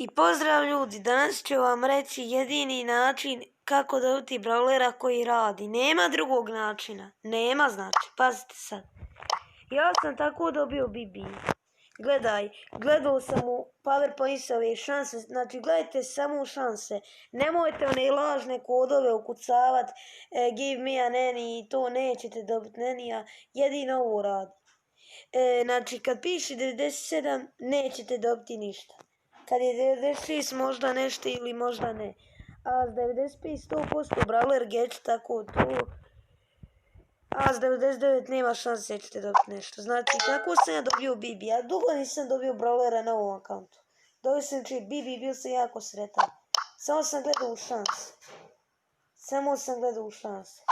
I pozdrav ljudi, danas ću vam reći jedini način kako dobiti brawlera koji radi. Nema drugog načina, nema znači, pazite sad. Ja sam tako dobio Bibi. Gledao sam u PowerPointove šanse, znači gledajte samo šanse. Nemojte one lažne kodove ukucavat, give me a nanny, to nećete dobiti nanny, jedino ovo radi. Znači kad piše 97 nećete dobiti ništa. Kad je 96 možda nešto ili možda ne. A s 95 100% brawler geč, tako to. A s 99 nema šanse ćete dobiti nešto. Znači kako sam ja dobio Bibi? Ja dugo nisam dobio brawlera na ovom akauntu. Dobio sam Bibi, bio sam jako sretan. Samo sam gledao u šanse.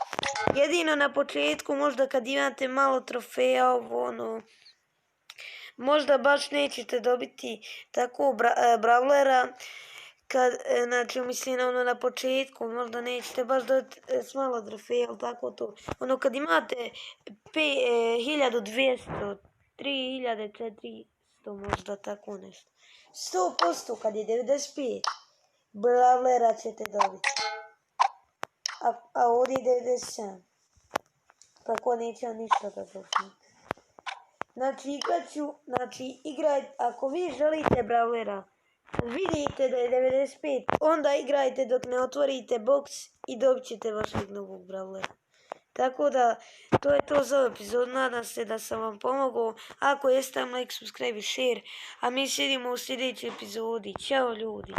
Jedino na početku, možda kad imate malo trofeja, možda baš nećete dobiti tako brawlera, znači mislim na početku, možda nećete baš dobiti s malo trofeja, ali tako to. Kad imate 1200, 3400, možda tako nešto. 100% kad je 95 brawlera ćete dobiti. A ovdje je 97. Tako neće ništa da dobiti. Znači igrajte, ako vi želite brawlera, vidite da je 95, onda igrajte dok ne otvorite box i dobit ćete vašeg novog brawlera. Tako da, to je to za epizod, nadam se da sam vam pomogao. Ako jeste, like, subscribe i share, a mi se vidimo u sljedećoj epizodi. Ćao ljudi!